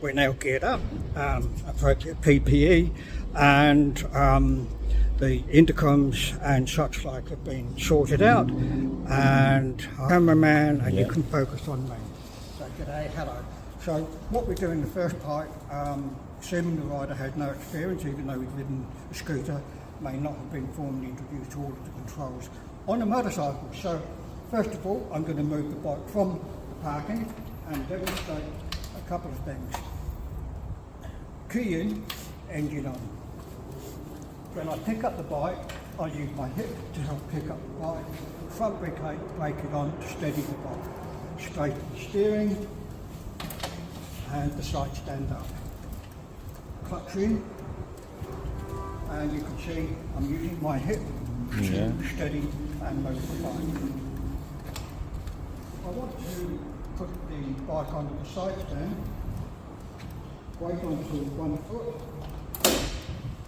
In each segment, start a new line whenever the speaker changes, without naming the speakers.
we're now geared up, appropriate PPE, and the intercoms and such like have been sorted out, and cameraman, and you can focus on me. So g'day, hello. So what we do in the first part, assuming the rider has no experience, even though he's ridden a scooter, may not have been formally introduced to all of the controls on a motorcycle. So first of all, I'm going to move the bike from the parking and demonstrate a couple of things. Key in, engine on. When I pick up the bike, I use my hip to help pick up the bike, front brake it on to steady the bike. Straighten the steering and the side stand up. Clutch in, and you can see I'm using my hip to steady and move the bike. I want to put the bike onto the side stand, weight onto one foot,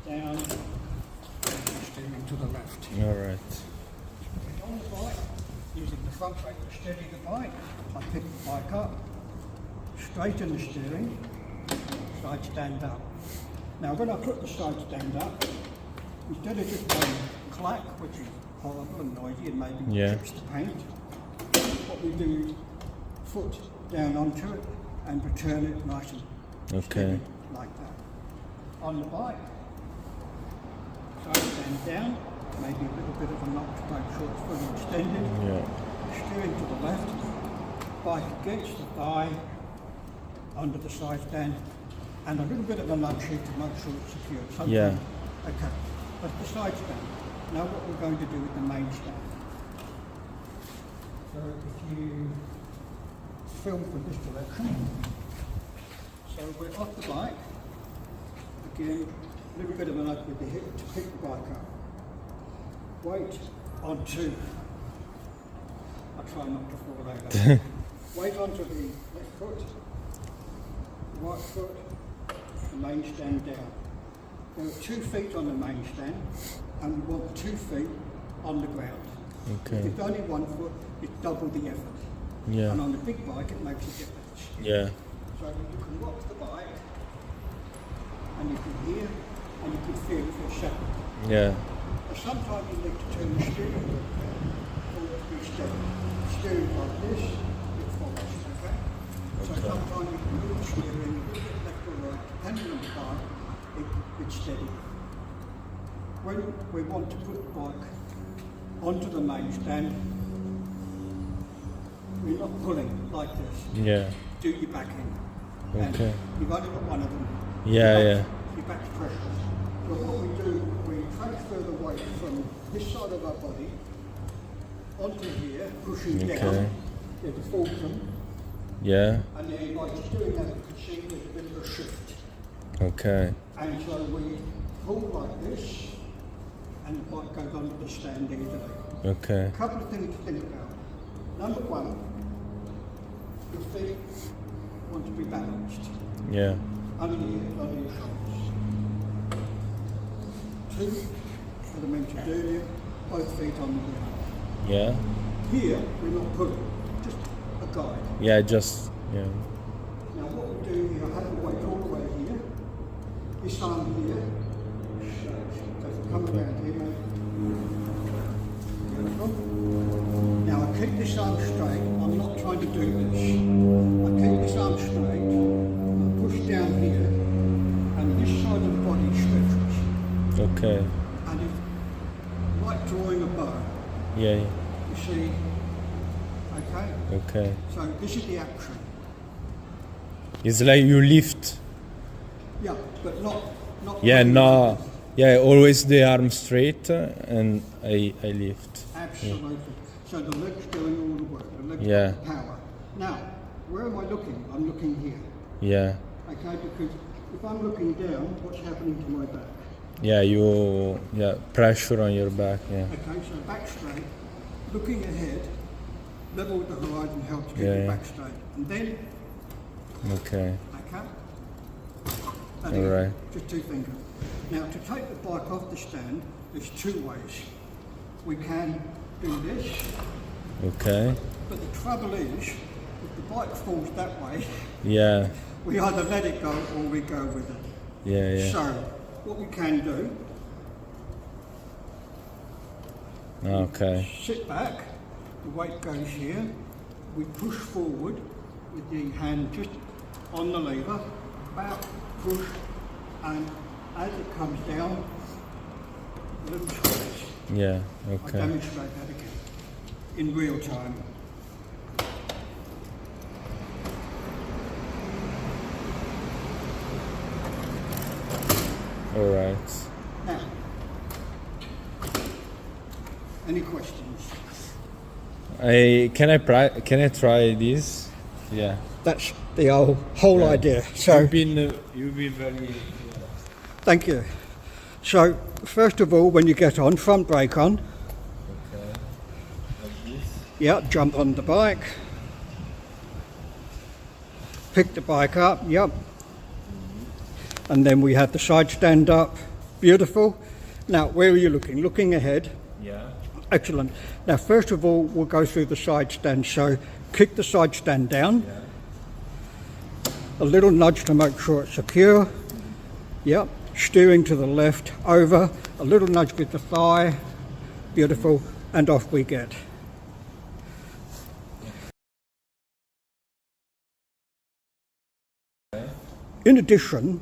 down, and steering to the left.
Alright.
On the bike, using the front brake to steady the bike, I pick the bike up, straighten the steering, side stand up. Now when I put the side stand up, instead of just going clack, which is horrible and noisy and maybe chips the paint, what we do is foot down onto it and return it nice and steady like that. On the bike, side stand down, maybe a little bit of a notch to make sure it's fully extended. Steering to the left, bike against the thigh, under the side stand, and a little bit of a nudge here to make sure it's secure. Okay, that's the side stand. Now what we're going to do with the main stand. So if you film from this direction, so we're off the bike, again, a little bit of a nudge with the hip to pick the bike up. Weight onto, I'll try not to fall over. Weight onto the left foot, right foot, the main stand down. There are 2 feet on the main stand, and we want 2 feet on the ground. If it's only 1 foot, it's double the effort. And on the big bike, it makes a difference. So you can rock the bike, and you can hear, and you can feel it for a second. But sometimes you need to turn the steering wheel for it to be steady. Steering like this, it falls, okay? So sometimes you can move the steering a little bit left or right, depending on the bike, it's steady. When we want to put the bike onto the main stand, we're not pulling like this. Do your back in. And you've only got one of them. Your back's precious. So what we do, we transfer the weight from this side of our body onto here, pushing down. There's a fulcrum. And then by just doing that, you can see there's a bit of a shift. And so we pull like this, and the bike goes onto the stand easily. A couple of things to think about. Number one, your feet want to be balanced. Under your shoulders. 2, as I mentioned earlier, both feet on the ground. Here, we're not pulling, just a guide. Now what we do here, I have the weight all the way here. This arm here, so if I come around here, beautiful. Now I keep this arm straight, I'm not trying to do this. I keep this arm straight, I push down here, and this side of the body stretches. And it's like drawing a bow. You see? Okay? So this is the action.
It's like you lift.
But not
always the arm straight and I lift.
Absolutely. So the leg's doing all the work, the leg's got the power. Now, where am I looking? I'm looking here. Okay, because if I'm looking down, what's happening to my back?
Pressure on your back.
Okay, so back straight, looking ahead, level with the horizon helps get your back straight. And then, okay? Alright. Just 2 fingers. Now to take the bike off the stand, there's 2 ways. We can do this. But the trouble is, if the bike falls that way,
Yeah.
we either let it go or we go with it.
Yeah. Yeah.
So, what we can do,
Okay.
sit back, the weight goes here, we push forward with the hand just on the lever, about push, and as it comes down, a little squeeze.
Yeah.
I
Okay.
demonstrate that again, in real time.
All right.
Now, any questions?
Can I try this? Yeah.
That's the whole idea. So,
You've been very.
thank you. So, first of all, when you get on, front brake on.
Okay. Like this.
Yep, jump on the bike. Pick the bike up, yep. And then we have the side stand up. Beautiful. Now, where are you looking? Looking ahead.
Yeah.
Excellent. Now, first of all, we'll go through the side stand. So, kick the side stand down.
Yeah.
A little nudge to make sure it's secure. Yep. Steering to the left, over. A little nudge with the thigh. Beautiful. And off we get. In addition,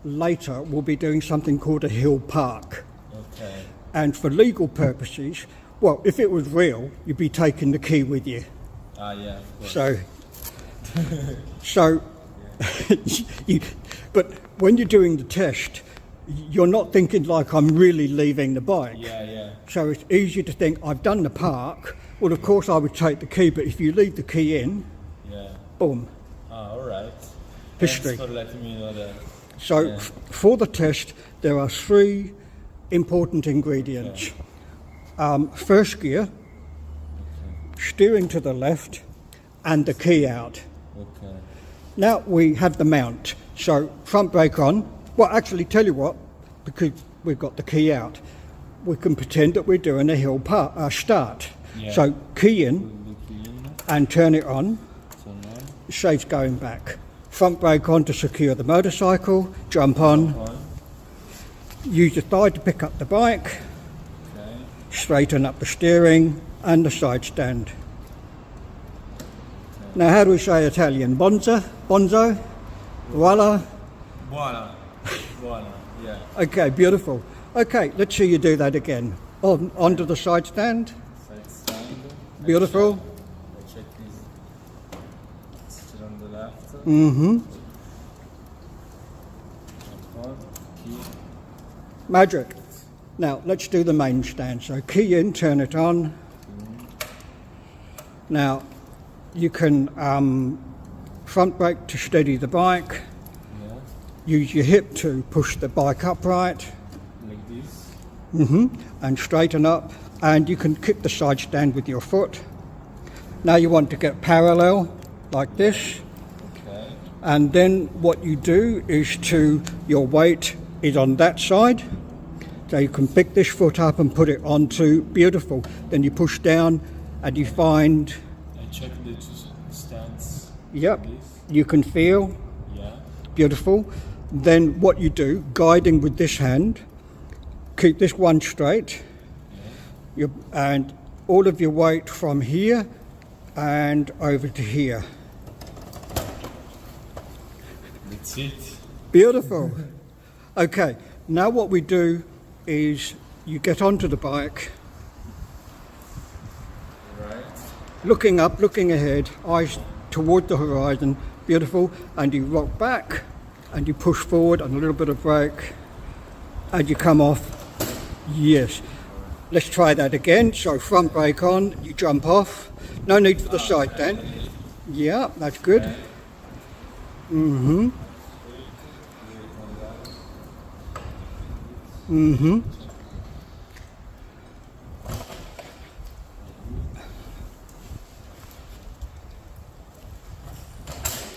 later we'll be doing something called a hill park.
Okay.
And for legal purposes, well, if it was real, you'd be taking the key with you.
Yeah. Of course.
So, but when you're doing the test, you're not thinking like I'm really leaving the bike.
Yeah.
So it's easy to think I've done the park. Well, of course I would take the key, but if you leave the key in,
Yeah.
boom,
All right.
history.
Thanks for letting me know that.
So
Yeah.
for the test, there are 3 important ingredients. First gear, steering to the left, and the key out.
Okay.
Now we have the mount. So front brake on. Well, actually, tell you what, because we've got the key out, we can pretend that we're doing a hill start.
Yeah.
So key in
Put the key in.
and turn it on.
So now.
Saves going back. Front brake on to secure the motorcycle. Jump on.
On.
Use your thigh to pick up the bike.
Okay.
Straighten up the steering and the side stand. Now, how do we say Italian? Bonzo? Bonzo? Voila?
Buona. Buona. Yeah.
Okay, beautiful. Okay, let's see you do that again. Onto the side stand.
Side stand.
Beautiful.
I check this. Still on the left.
Mm-hmm.
On. Key.
Magic. Now, let's do the main stand. So, key in, turn it on. Now, you can front brake to steady the bike.
Yeah.
Use your hip to push the bike upright.
Like this.
And straighten up, and you can kick the side stand with your foot. Now you want to get parallel like this,
Okay.
and then what you do is your weight is on that side, so you can pick this foot up and put it onto. Beautiful. Then you push down and you find,
I check the 2 stands.
yep,
Like this.
you can feel.
Yeah.
Beautiful. Then what you do, guiding with this hand, keep this one straight, and all of your weight from here and over to here.
That's it.
Beautiful. Okay, now what we do is you get onto the bike,
Right.
looking up, looking ahead, eyes toward the horizon. Beautiful. And you rock back and you push forward and a little bit of brake and you come off. Yes. Let's try that again. So front brake on, you jump off. No need for the side stand. Yeah, that's good. Mm-hmm. Mm-hmm.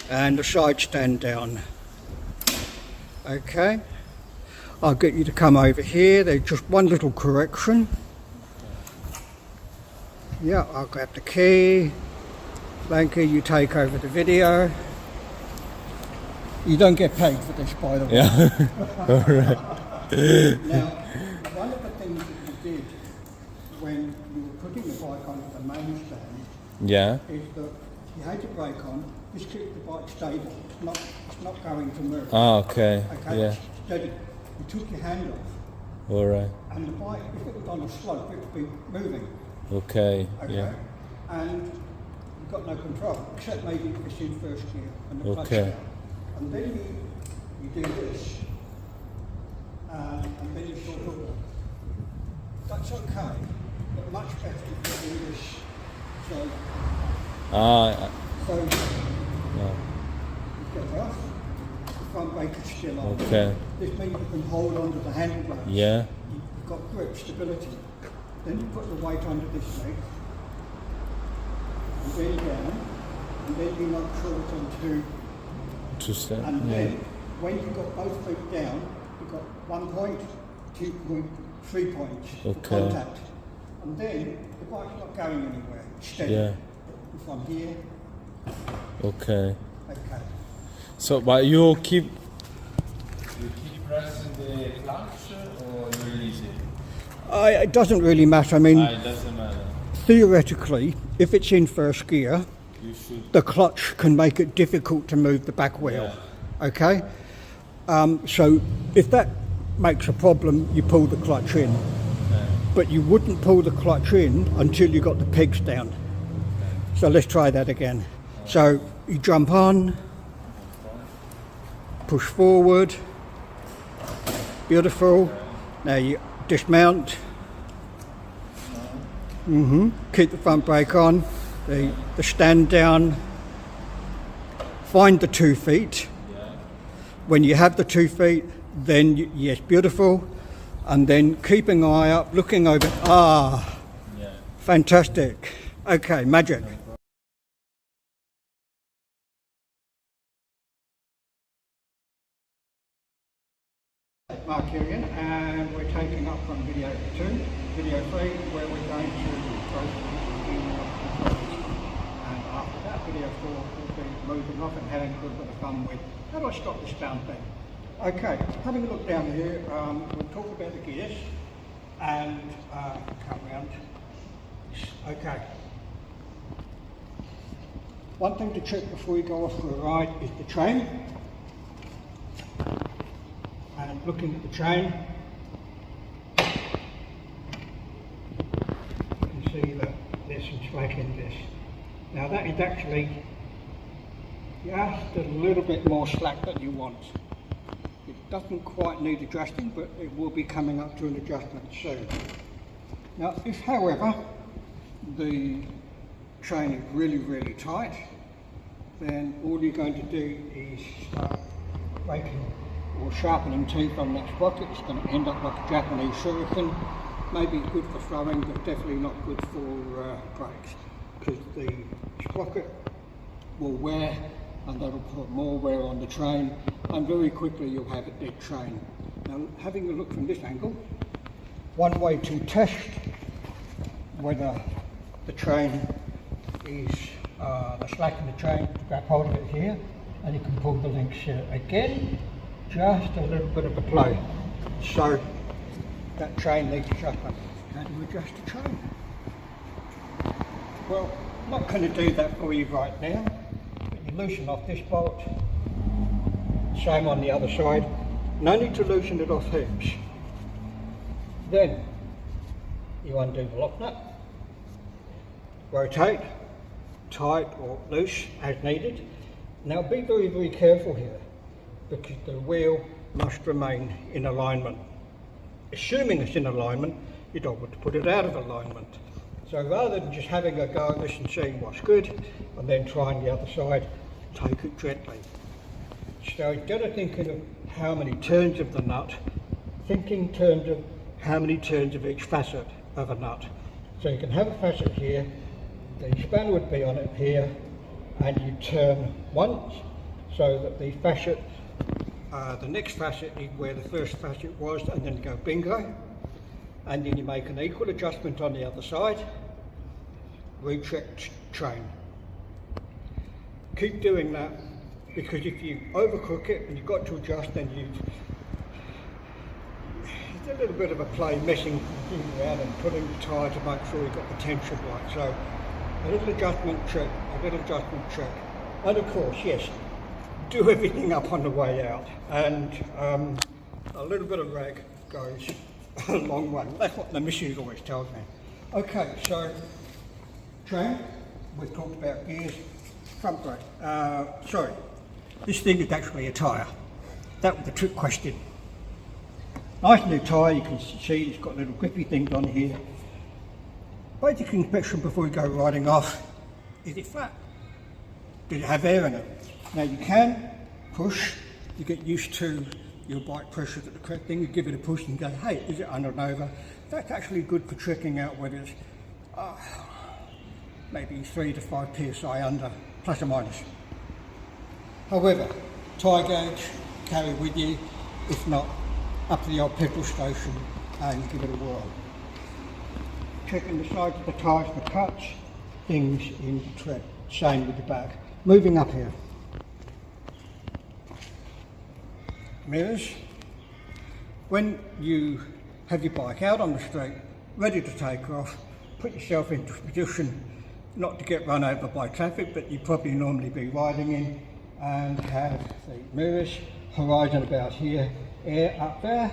And the side stand down. Okay. I'll get you to come over here. There's just one little correction. Yeah, I'll grab the key. Blanky, you take over the video. You don't get paid for this, by the way.
Yeah. All right.
Now, one of the things that you did when you were putting the bike onto the main stand
Yeah.
is that you had your brake on, just keep the bike stable. It's not going to move.
Ah, okay.
Okay?
Yeah.
Steady. You took your hand off,
All right.
and the bike, if it was on a slope, it would be moving.
Okay.
Okay?
Yeah.
And you've got no control, except maybe if it's in first gear and the clutch
Okay.
down. And then you do this, and then you sort of, that's okay, but much better if you do this. So
Ah.
you
Yeah.
get off, the front brake is still on.
Okay.
This means you can hold onto the handlebars.
Yeah.
You've got grip, stability. Then you put the weight under this leg, and then down, and then you knock short onto.
To stand.
And
Yeah.
then, when you've got both feet down, you've got 1 point, 2 point, 3 points for
Okay.
contact. And then, the bike's not going anywhere, it's steady.
Yeah.
From here,
Okay.
okay.
So, but you keep pressing the clutch or you release it?
It doesn't really matter. I mean,
It doesn't matter.
theoretically, if it's in first gear,
You should.
the clutch can make it difficult to move the back wheel. Okay? So if that makes a problem, you pull the clutch in. But you wouldn't pull the clutch in until you got the pegs down. So let's try that again. So you jump on, push forward, beautiful. Now you dismount, keep the front brake on, the stand down, find the 2 feet. When you have the 2 feet, then yes, beautiful. And then keep an eye up, looking over, fantastic. Okay, magic. Mark Hillian, and we're taking up from video 2, video 3, where we're going to go through the and after that, video 4 will be moving off and having a little bit of fun with how do I stop this down thing. Okay, having a look down here, we'll talk about the gears and come round. Okay. One thing to check before you go off for a ride is the chain. And looking at the chain, you can see that there's some slack in this. Now that is actually just a little bit more slack than you want. It doesn't quite need adjusting, but it will be coming up to an adjustment soon. Now if, however, the chain is really tight, then all you're going to do is start breaking or sharpening teeth on that sprocket. It's going to end up like a Japanese shuriken. Maybe good for throwing, but definitely not good for brakes, because the sprocket will wear and that'll put more wear on the train, and very quickly you'll have a dead train. Now, having a look from this angle, one way to test whether the train is the slack in the train, grab hold of it here, and you can pull the links here again. Just a little bit of a play. So that chain needs adjustment. How do you adjust the chain? Well, I'm not going to do that for you right now. But you loosen off this bolt. Same on the other side. No need to loosen it off hoops. Then you undo the lock nut. Rotate, tight or loose as needed. Now be very careful here, because the wheel must remain in alignment. Assuming it's in alignment, you don't want to put it out of alignment. So rather than just having a go at this and seeing what's good, and then trying the other side, take it gently. So instead of thinking of how many turns of the nut, think in terms of how many turns of each facet of a nut. So you can have a facet here, the spanner would be on it here, and you turn once, so that the facet, the next facet is where the first facet was, and then go bingo. And then you make an equal adjustment on the other side, recheck train. keep doing that, because if you overcook it and you've got to adjust, then it's a little bit of a play messing things around and putting the tyre to make sure you've got the tension right. So a little adjustment check, and of course, yes, do everything up on the way out, and a little bit of rag goes a long way. That's what the missus always tells me. Okay, so train, we've talked about gears, front brake. Sorry, this thing is actually a tyre. That was the trick question. Nice new tyre, you can see it's got little grippy things on here. Basic inspection before you go riding off, is it flat? Did it have air in it? Now you can push, you get used to your bike pressure at the correct thing, you give it a push and go, hey, is it under and over? That's actually good for checking out whether it's maybe 3 to 5 psi under, plus or minus. However, tyre gauge, carry with you, if not, up to the old petrol station and give it a whirl. Checking the sides of the tyres for cuts, things in the tread, same with the back. Moving up here. Mirrors. When you have your bike out on the street, ready to take off, put yourself into a position not to get run over by traffic, but you'd probably normally be riding in, and have the mirrors, horizon about here, air up there,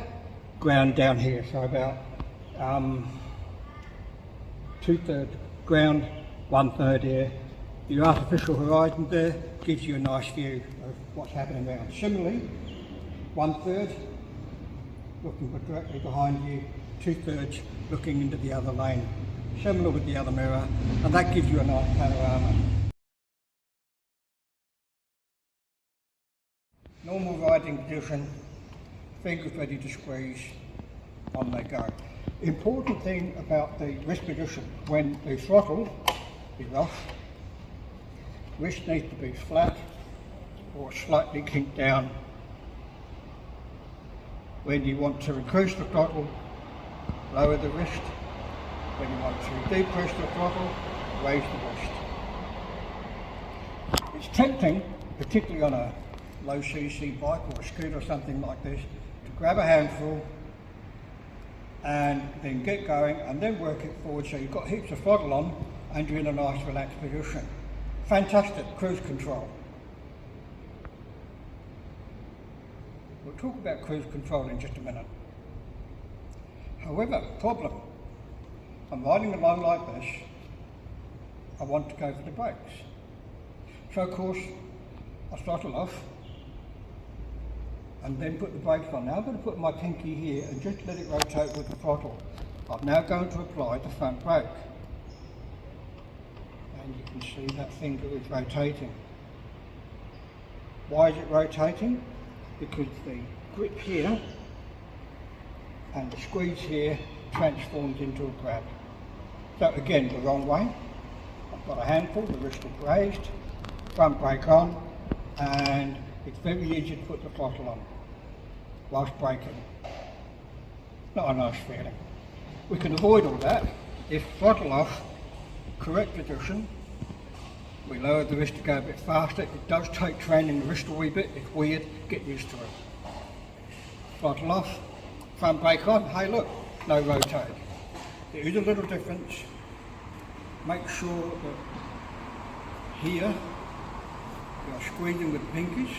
ground down here, so about 2/3 ground, 1/3 air. Your artificial horizon there gives you a nice view of what's happening around. Similarly, 1/3 looking directly behind you, 2/3 looking into the other lane. Similar with the other mirror, and that gives you a nice panorama. Normal riding position, fingers ready to squeeze, on they go. Important thing about the wrist position, when the throttle is off, wrist needs to be flat or slightly kinked down. When you want to increase the throttle, lower the wrist. When you want to decrease the throttle, raise the wrist. It's tempting, particularly on a low cc bike or a scooter or something like this, to grab a handful and then get going and then work it forward so you've got heaps of throttle on and you're in a nice relaxed position. Fantastic cruise control. We'll talk about cruise control in just a minute. However, problem, I'm riding along like this, I want to go for the brakes. So of course, I throttle off and then put the brakes on. Now I'm going to put my pinky here and just let it rotate with the throttle. I'm now going to apply the front brake. And you can see that finger is rotating. Why is it rotating? Because the grip here and the squeeze here transforms into a grab. So again, the wrong way. I've got a handful, the wrist is raised, front brake on, and it's very easy to put the throttle on whilst braking. Not a nice feeling. We can avoid all that if throttle off, correct position, we lower the wrist to go a bit faster. It does take training the wrist a wee bit, it's weird, get used to it. Throttle off, front brake on, hey look, no rotate. There is a little difference. Make sure that here you're squeezing with the pinkies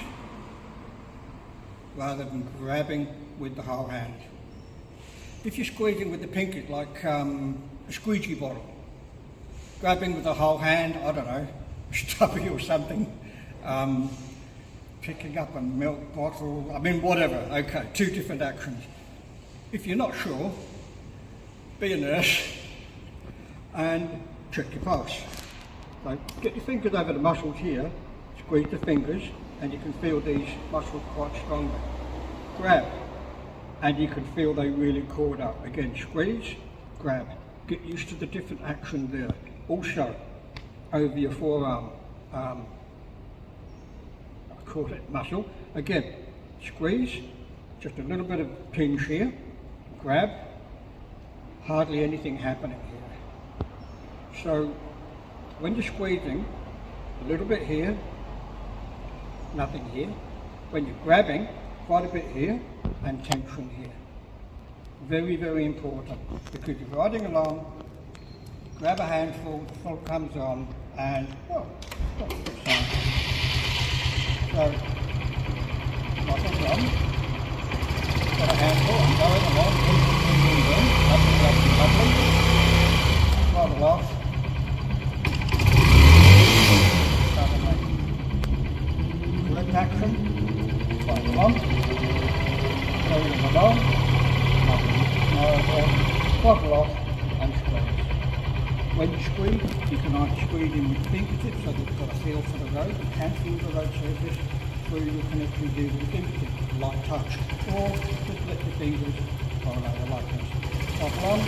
rather than grabbing with the whole hand. If you're squeezing with the pinkies like a squeegee bottle, grabbing with the whole hand, I don't know, stubby or something, picking up a milk bottle, I mean whatever, okay, two different actions. If you're not sure, be a nurse and check your pulse. So get your fingers over the muscles here, squeeze the fingers, and you can feel these muscles quite strongly. Grab, and you can feel they really cord up. Again, squeeze, grab. Get used to the different action there. Also, over your forearm, I call it muscle. Again, squeeze, just a little bit of pinch here, grab, hardly anything happening here. So, when you're squeezing, a little bit here, nothing here. When you're grabbing, quite a bit here and tension here. Very, very important, because you're riding along, grab a handful, the throttle comes on, and well, that's the same. So, like I'm on, got a handful, I'm going along, lovely, throttle off, start to make correct action, throttle on, going along, throttle off and squeeze. When you squeeze, you can either squeeze in with fingertips so that you've got a feel for the road. You can feel the road surface through your connecting gear with the fingertips, light touch, or just let your fingers follow the light touch. Throttle on,